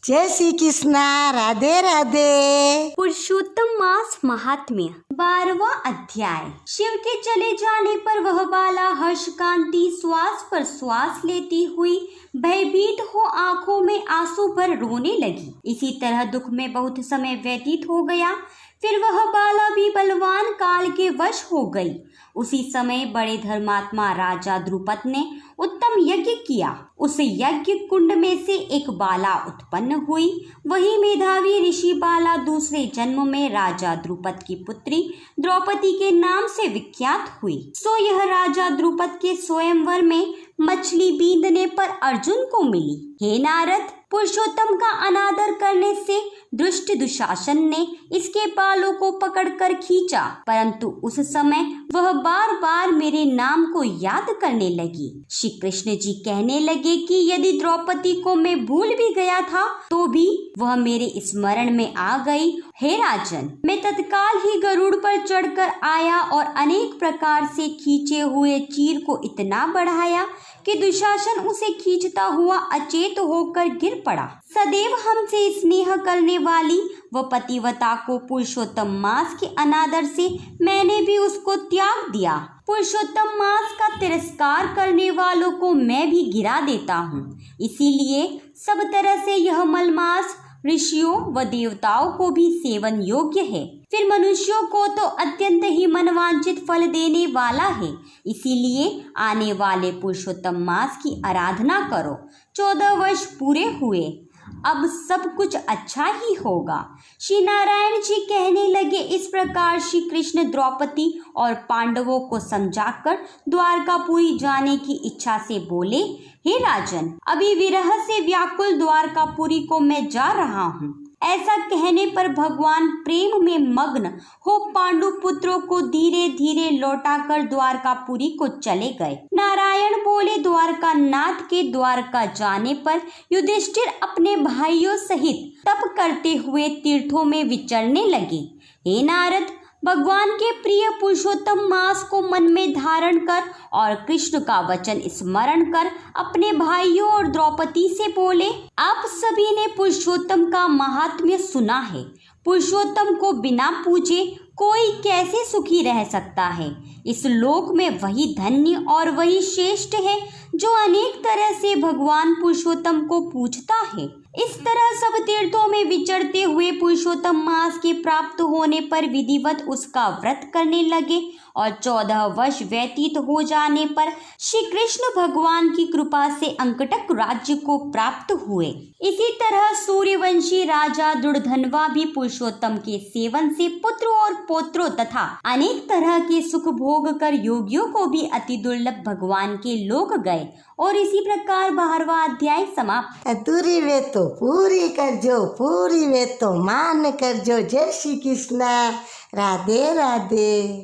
जय श्री कृष्णा। राधे राधे। पुरुषोत्तम मास महात्म्य 12वां अध्याय। शिव के चले जाने पर वह बाला हर्षकांति श्वास पर श्वास लेती हुई भयभीत हो आंखों में आंसू भर रोने लगी। इसी तरह दुख में बहुत समय व्यतीत हो गया। फिर वह बाला भी बलवान काल के वश हो गई। उसी समय बड़े धर्मात्मा राजा द्रुपद ने उत्तम यज्ञ किया। उस यज्ञ कुंड में से एक बाला उत्पन्न हुई। वही मेधावी ऋषि बाला दूसरे जन्म में राजा द्रुपद की पुत्री द्रौपदी के नाम से विख्यात हुई। सो यह राजा द्रुपद के स्वयंवर में मछली बींदने पर अर्जुन को मिली। हे नारद, पुरुषोत्तम का अनादर करने से दुष्ट दुशासन ने इसके बालों को पकड़कर खींचा, परंतु उस समय वह बार बार मेरे नाम को याद करने लगी। श्री कृष्ण जी कहने लगे कि यदि द्रौपदी को मैं भूल भी गया था तो भी वह मेरे स्मरण में आ गई। हे राजन, मैं तत्काल ही गरुड़ पर चढ़कर आया और अनेक प्रकार से खींचे हुए चीर को इतना बढ़ाया कि दुशासन उसे खींचता हुआ अचेत होकर गिर पड़ा। सदैव हमसे स्नेह करने वाली व पतिव्रता को पुरुषोत्तम मास के अनादर से मैंने भी उसको त्याग दिया। पुरुषोत्तम मास का तिरस्कार करने वालों को मैं भी गिरा देता हूँ। इसीलिए सब तरह से यह मलमास ऋषियों व देवताओं को भी सेवन योग्य है। फिर मनुष्यों को तो अत्यंत ही मनवांचित फल देने वाला है। इसीलिए आने वाले पुरुषोत्तम मास की आराधना करो। 14 वर्ष पूरे हुए, अब सब कुछ अच्छा ही होगा। श्री नारायण जी कहने लगे। इस प्रकार श्री कृष्ण द्रौपदी और पांडवों को समझाकर द्वारकापुरी जाने की इच्छा से बोले, हे राजन, अभी विरह से व्याकुल द्वारकापुरी को मैं जा रहा हूँ। ऐसा कहने पर भगवान प्रेम में मग्न हो पांडु पुत्रों को धीरे धीरे लौटाकर द्वारकापुरी को चले गए। नारायण बोले, द्वारका नाथ के द्वारका जाने पर युधिष्ठिर अपने भाइयों सहित तप करते हुए तीर्थों में विचरने लगे। हे नारद, भगवान के प्रिय पुरुषोत्तम मास को मन में धारण कर और कृष्ण का वचन स्मरण कर अपने भाइयों और द्रौपदी से बोले, आप सभी ने पुरुषोत्तम का महात्म्य सुना है। पुरुषोत्तम को बिना पूजे कोई कैसे सुखी रह सकता है। इस लोक में वही धन्य और वही श्रेष्ठ है जो अनेक तरह से भगवान पुरुषोत्तम को पूजता है। इस तरह सब तीर्थों में विचरते हुए पुरुषोत्तम मास के प्राप्त होने पर विधिवत उसका व्रत करने लगे और 14 वर्ष व्यतीत हो जाने पर श्री कृष्ण भगवान की कृपा से अंकटक राज्य को प्राप्त हुए। इसी तरह सूर्यवंशी राजा दुर्धनवा भी पुरुषोत्तम के सेवन से पुत्र और पोत्रों तथा अनेक तरह के सुख भोग कर योगियों को भी अति दुर्लभ भगवान के लोक गए। और इसी प्रकार 12वां अध्याय समाप्त। अधूरी वे तो पूरी कर जो, पूरी वे तो मान कर जो। जय श्री कृष्णा। राधे राधे।